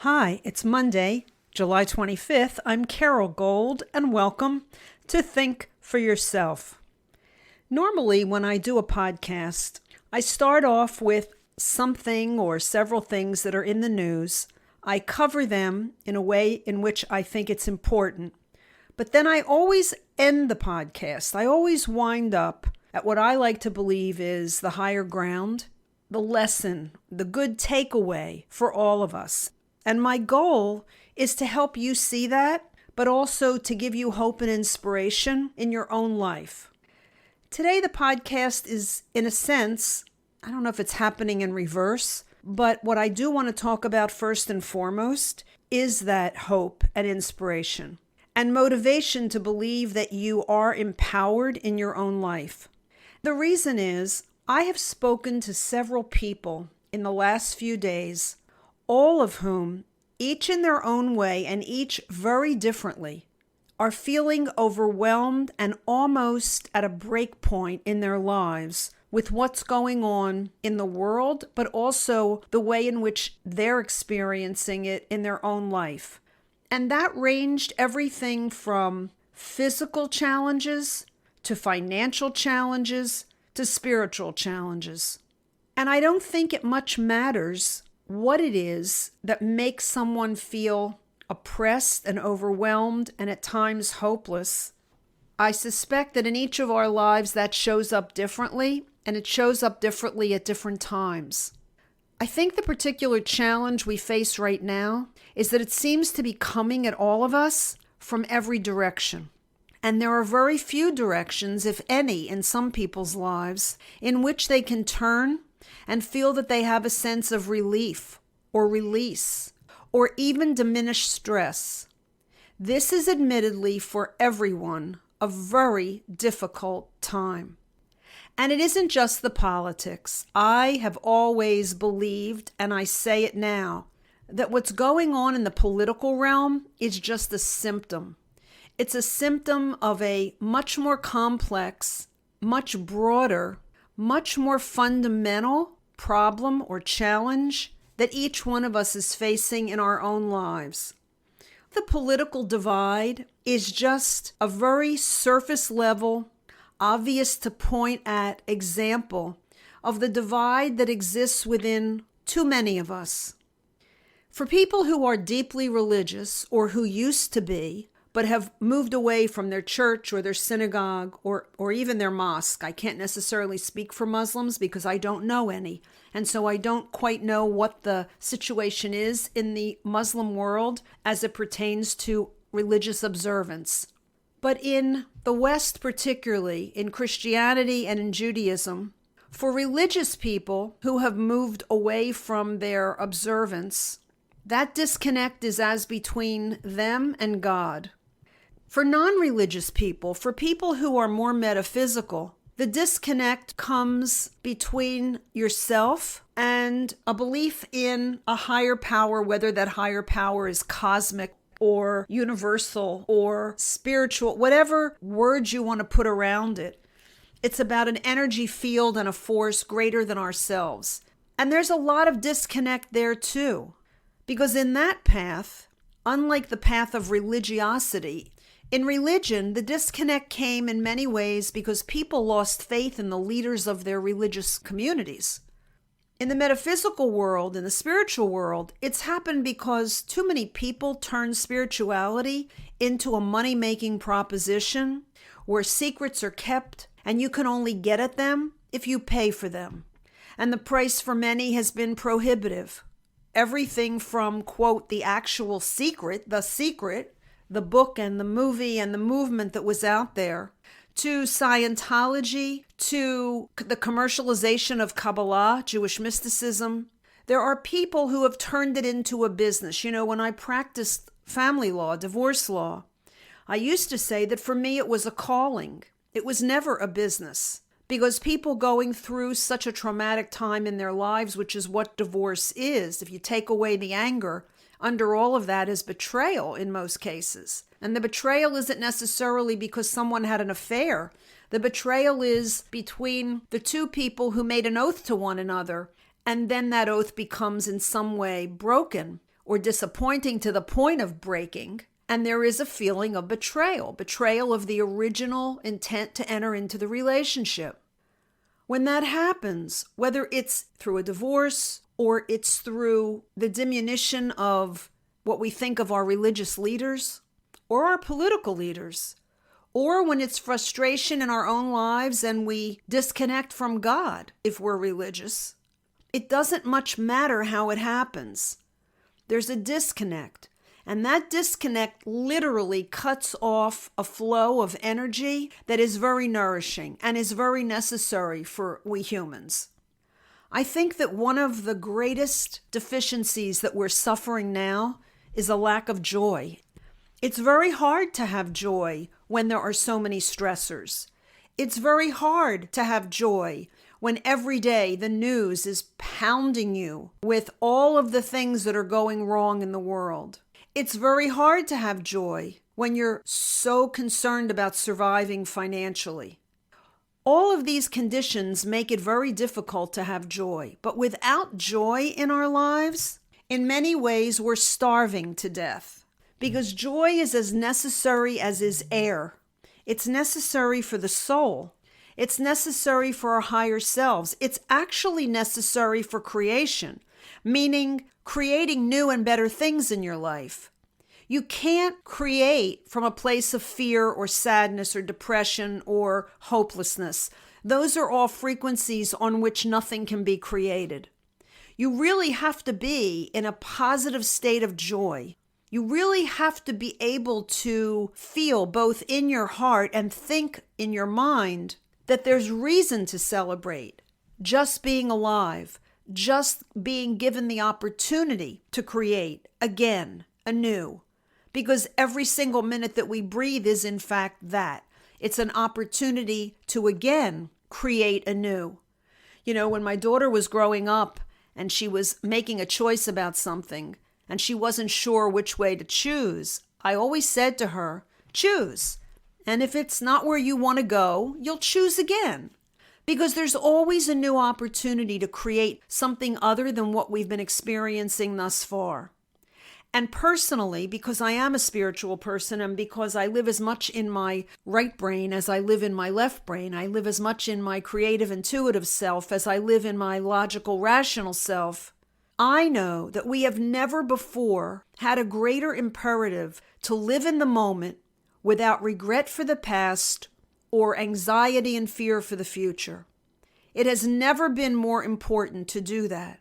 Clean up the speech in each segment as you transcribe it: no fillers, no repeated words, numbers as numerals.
Hi, it's Monday, July 25th. I'm Carol Gold, and welcome to Think for Yourself. Normally, when I do a podcast, I start off with something or several things that are in the news. I cover them in a way in which I think it's important. But then I always end the podcast. I always wind up at what I like to believe is the higher ground, the lesson, the good takeaway for all of us. And my goal is to help you see that, but also to give you hope and inspiration in your own life. Today, the podcast is, in a sense, I don't know if it's happening in reverse, but what I do want to talk about first and foremost is that hope and inspiration and motivation to believe that you are empowered in your own life. The reason is I have spoken to several people in the last few days, all of whom, each in their own way and each very differently, are feeling overwhelmed and almost at a break point in their lives with what's going on in the world, but also the way in which they're experiencing it in their own life. And that ranged everything from physical challenges to financial challenges to spiritual challenges. And I don't think it much matters what it is that makes someone feel oppressed and overwhelmed and at times hopeless. I suspect that in each of our lives that shows up differently, and it shows up differently at different times. I think the particular challenge we face right now is that it seems to be coming at all of us from every direction. And there are very few directions, if any, in some people's lives in which they can turn and feel that they have a sense of relief or release or even diminished stress. This is admittedly for everyone a very difficult time. And it isn't just the politics. I have always believed, and I say it now, that what's going on in the political realm is just a symptom. It's a symptom of a much more complex, much broader, much more fundamental problem or challenge that each one of us is facing in our own lives. The political divide is just a very surface level, obvious to point at example of the divide that exists within too many of us. For people who are deeply religious or who used to be, but have moved away from their church or their synagogue or even their mosque. I can't necessarily speak for Muslims because I don't know any. And so I don't quite know what the situation is in the Muslim world as it pertains to religious observance. But in the West particularly, in Christianity and in Judaism, for religious people who have moved away from their observance, that disconnect is as between them and God. For non-religious people, for people who are more metaphysical, the disconnect comes between yourself and a belief in a higher power, whether that higher power is cosmic or universal or spiritual, whatever words you want to put around it. It's about an energy field and a force greater than ourselves. And there's a lot of disconnect there too, because in that path, unlike the path of religiosity, in religion, the disconnect came in many ways because people lost faith in the leaders of their religious communities. In the metaphysical world, in the spiritual world, it's happened because too many people turned spirituality into a money-making proposition where secrets are kept and you can only get at them if you pay for them. And the price for many has been prohibitive. Everything from, quote, the actual secret, the book and the movie and the movement that was out there, to Scientology, to the commercialization of Kabbalah, Jewish mysticism. There are people who have turned it into a business. You know, when I practiced family law, divorce law, I used to say that for me it was a calling. It was never a business. Because people going through such a traumatic time in their lives, which is what divorce is, if you take away the anger, under all of that is betrayal in most cases. And the betrayal isn't necessarily because someone had an affair. The betrayal is between the two people who made an oath to one another, and then that oath becomes in some way broken, or disappointing to the point of breaking. And there is a feeling of betrayal of the original intent to enter into the relationship. When that happens, whether it's through a divorce or it's through the diminution of what we think of our religious leaders or our political leaders, or when it's frustration in our own lives and we disconnect from God if we're religious, it doesn't much matter how it happens. There's a disconnect. And that disconnect literally cuts off a flow of energy that is very nourishing and is very necessary for we humans. I think that one of the greatest deficiencies that we're suffering now is a lack of joy. It's very hard to have joy when there are so many stressors. It's very hard to have joy when every day the news is pounding you with all of the things that are going wrong in the world. It's very hard to have joy when you're so concerned about surviving financially. All of these conditions make it very difficult to have joy. But without joy in our lives, in many ways, we're starving to death. Because joy is as necessary as is air. It's necessary for the soul. It's necessary for our higher selves. It's actually necessary for creation, meaning creating new and better things in your life. You can't create from a place of fear or sadness or depression or hopelessness. Those are all frequencies on which nothing can be created. You really have to be in a positive state of joy. You really have to be able to feel both in your heart and think in your mind that there's reason to celebrate. Just being alive, just being given the opportunity to create again, anew. Because every single minute that we breathe is in fact that. It's an opportunity to again create anew. You know, when my daughter was growing up and she was making a choice about something and she wasn't sure which way to choose, I always said to her, choose. And if it's not where you want to go, you'll choose again. Because there's always a new opportunity to create something other than what we've been experiencing thus far. And personally, because I am a spiritual person and because I live as much in my right brain as I live in my left brain, I live as much in my creative, intuitive self as I live in my logical, rational self, I know that we have never before had a greater imperative to live in the moment without regret for the past or anxiety and fear for the future. It has never been more important to do that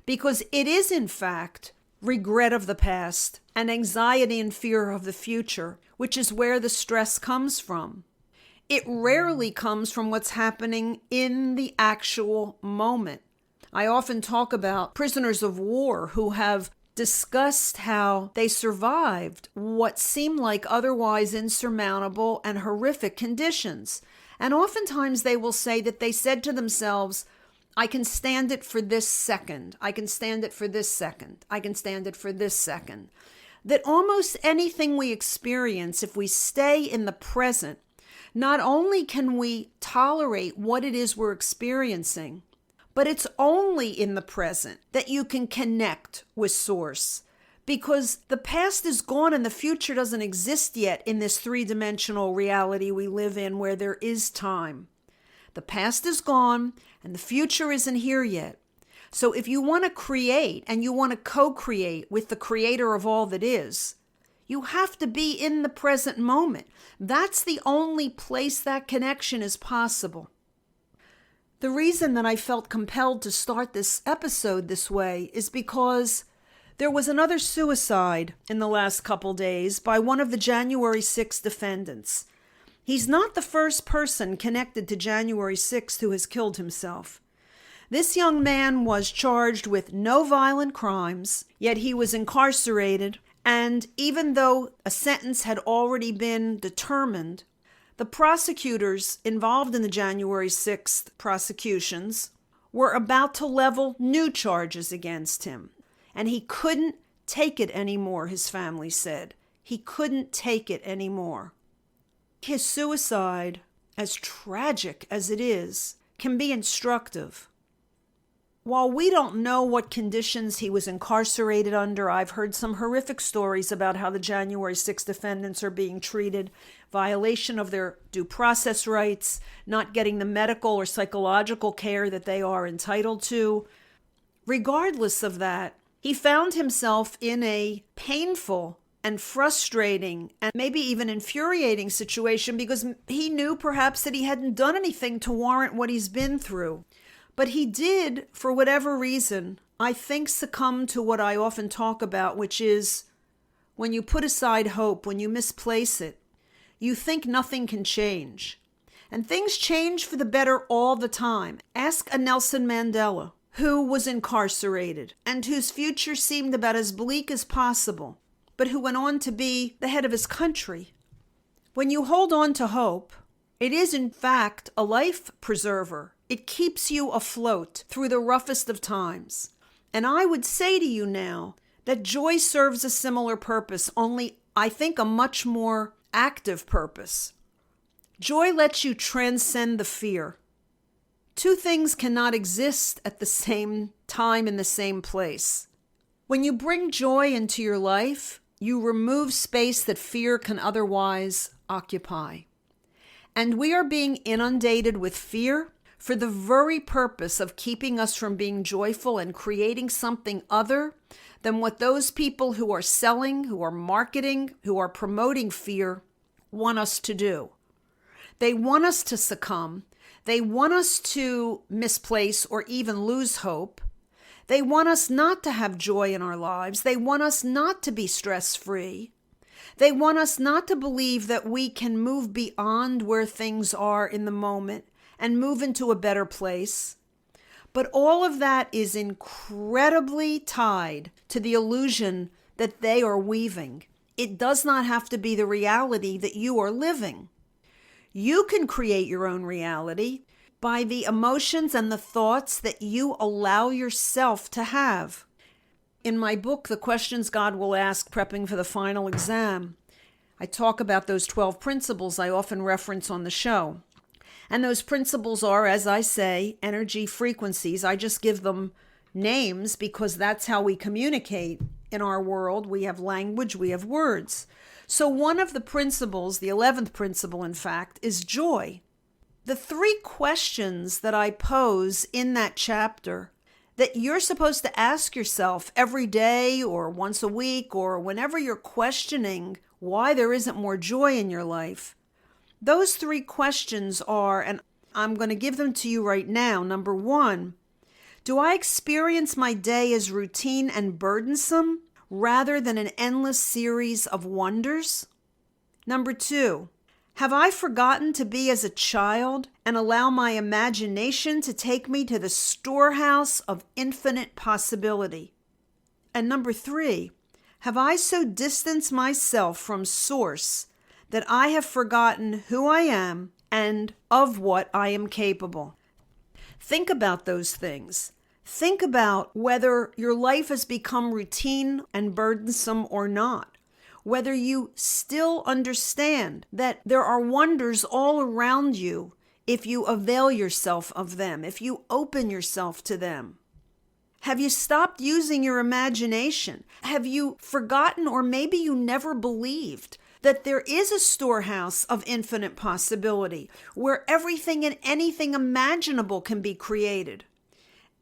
because it is, in fact, regret of the past and anxiety and fear of the future, which is where the stress comes from. It rarely comes from what's happening in the actual moment. I often talk about prisoners of war who have discussed how they survived what seemed like otherwise insurmountable and horrific conditions. And oftentimes they will say that they said to themselves, I can stand it for this second. I can stand it for this second. I can stand it for this second. That almost anything we experience, if we stay in the present, not only can we tolerate what it is we're experiencing, but it's only in the present that you can connect with Source. Because the past is gone and the future doesn't exist yet in this three-dimensional reality we live in where there is time. The past is gone and the future isn't here yet. So if you want to create and you want to co-create with the creator of all that is, you have to be in the present moment. That's the only place that connection is possible. The reason that I felt compelled to start this episode this way is because there was another suicide in the last couple days by one of the January 6th defendants. He's not the first person connected to January 6th who has killed himself. This young man was charged with no violent crimes, yet he was incarcerated, and even though a sentence had already been determined, the prosecutors involved in the January 6th prosecutions were about to level new charges against him, and he couldn't take it anymore, his family said. He couldn't take it anymore. His suicide, as tragic as it is, can be instructive. while we don't know what conditions he was incarcerated under, I've heard some horrific stories about how the January 6th defendants are being treated, violation of their due process rights, not getting the medical or psychological care that they are entitled to. Regardless of that, he found himself in a painful and frustrating and maybe even infuriating situation because he knew perhaps that he hadn't done anything to warrant what he's been through. But he did, for whatever reason, I think succumb to what I often talk about, which is when you put aside hope, when you misplace it, you think nothing can change. And things change for the better all the time. Ask a Nelson Mandela, who was incarcerated and whose future seemed about as bleak as possible, but who went on to be the head of his country. When you hold on to hope, it is in fact a life preserver. It keeps you afloat through the roughest of times. And I would say to you now that joy serves a similar purpose, only I think a much more active purpose. Joy lets you transcend the fear. Two things cannot exist at the same time in the same place. When you bring joy into your life, you remove space that fear can otherwise occupy. And we are being inundated with fear for the very purpose of keeping us from being joyful and creating something other than what those people who are selling, who are marketing, who are promoting fear want us to do. They want us to succumb. They want us to misplace or even lose hope. They want us not to have joy in our lives. They want us not to be stress-free. They want us not to believe that we can move beyond where things are in the moment and move into a better place. But all of that is incredibly tied to the illusion that they are weaving. It does not have to be the reality that you are living. You can create your own reality by the emotions and the thoughts that you allow yourself to have. In my book, The Questions God Will Ask, Prepping for the Final Exam, I talk about those 12 principles I often reference on the show. And those principles are, as I say, energy frequencies. I just give them names because that's how we communicate in our world. We have language, we have words. So one of the principles, the 11th principle, in fact, is joy. The 3 questions that I pose in that chapter that you're supposed to ask yourself every day or once a week or whenever you're questioning why there isn't more joy in your life, those 3 questions are, and I'm going to give them to you right now. Number 1, do I experience my day as routine and burdensome rather than an endless series of wonders? Number 2, have I forgotten to be as a child and allow my imagination to take me to the storehouse of infinite possibility? And number 3, have I so distanced myself from Source that I have forgotten who I am and of what I am capable? Think about those things. Think about whether your life has become routine and burdensome or not. Whether you still understand that there are wonders all around you if you avail yourself of them, if you open yourself to them. Have you stopped using your imagination? Have you forgotten, or maybe you never believed, that there is a storehouse of infinite possibility where everything and anything imaginable can be created?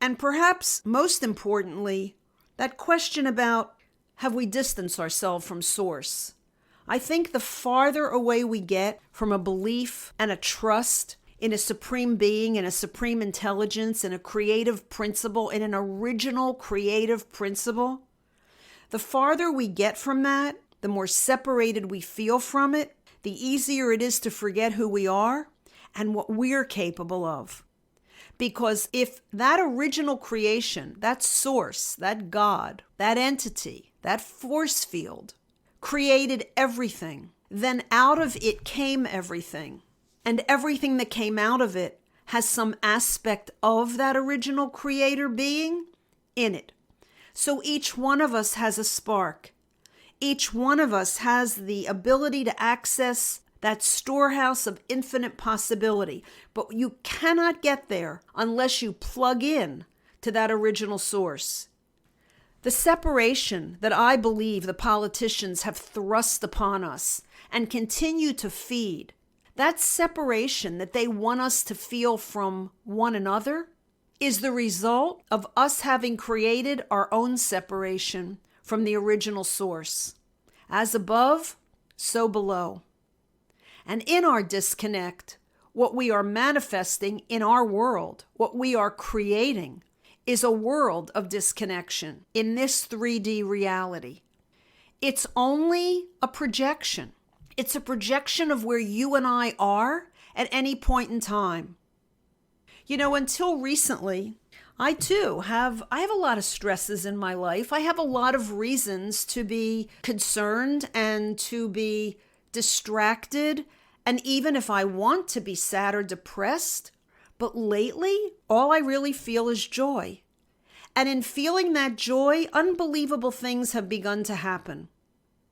And perhaps most importantly, that question about, have we distanced ourselves from Source? I think the farther away we get from a belief and a trust in a supreme being, in a supreme intelligence, in a creative principle, in an original creative principle, the farther we get from that, the more separated we feel from it, the easier it is to forget who we are and what we're capable of. Because if that original creation, that source, that God, that entity, that force field created everything, then out of it came everything. And everything that came out of it has some aspect of that original creator being in it. So each one of us has a spark. Each one of us has the ability to access that storehouse of infinite possibility. But you cannot get there unless you plug in to that original source. The separation that I believe the politicians have thrust upon us and continue to feed, that separation that they want us to feel from one another, is the result of us having created our own separation from the original source. As above, so below. And in our disconnect, what we are manifesting in our world, what we are creating, is a world of disconnection in this 3D reality. It's only a projection. It's a projection of where you and I are at any point in time. You know, until recently, I have a lot of stresses in my life. I have a lot of reasons to be concerned and to be distracted. And even if I want to be sad or depressed, but lately, all I really feel is joy. And in feeling that joy, unbelievable things have begun to happen.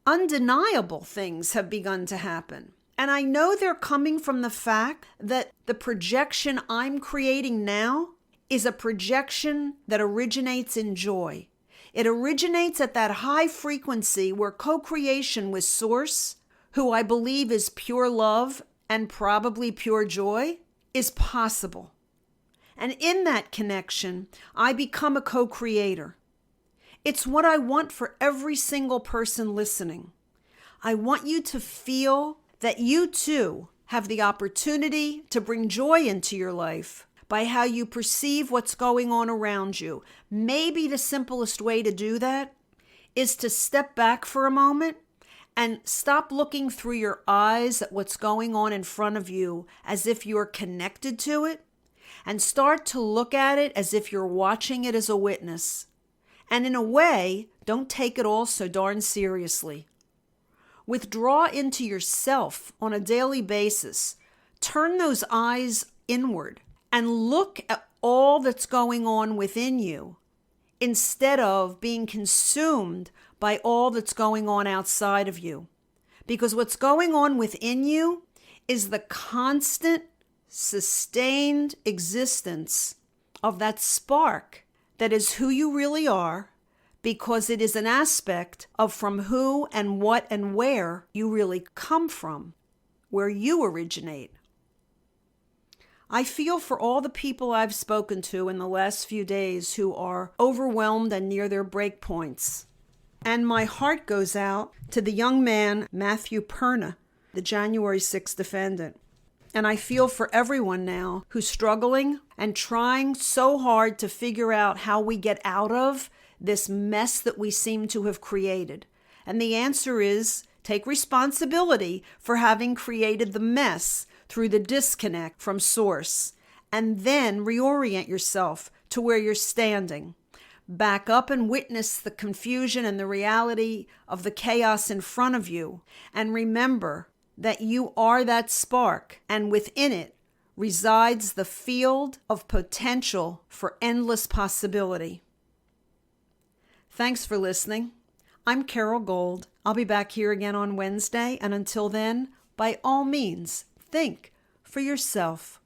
Undeniable things have begun to happen. And I know they're coming from the fact that the projection I'm creating now is a projection that originates in joy. It originates at that high frequency where co-creation with Source, who I believe is pure love and probably pure joy, is possible. And in that connection, I become a co-creator. It's what I want for every single person listening. I want you to feel that you too have the opportunity to bring joy into your life by how you perceive what's going on around you. Maybe the simplest way to do that is to step back for a moment and stop looking through your eyes at what's going on in front of you as if you're connected to it, and start to look at it as if you're watching it as a witness. And in a way, don't take it all so darn seriously. Withdraw into yourself on a daily basis. Turn those eyes inward and look at all that's going on within you instead of being consumed by all that's going on outside of you. Because what's going on within you is the constant, sustained existence of that spark that is who you really are, because it is an aspect of from who and what and where you really come from, where you originate. I feel for all the people I've spoken to in the last few days who are overwhelmed and near their break points. And my heart goes out to the young man, Matthew Perna, the January 6th defendant. And I feel for everyone now who's struggling and trying so hard to figure out how we get out of this mess that we seem to have created. And the answer is take responsibility for having created the mess through the disconnect from Source, and then reorient yourself to where you're standing. Back up and witness the confusion and the reality of the chaos in front of you. And remember that you are that spark, and within it resides the field of potential for endless possibility. Thanks for listening. I'm Carol Gold. I'll be back here again on Wednesday, and until then, by all means, think for yourself.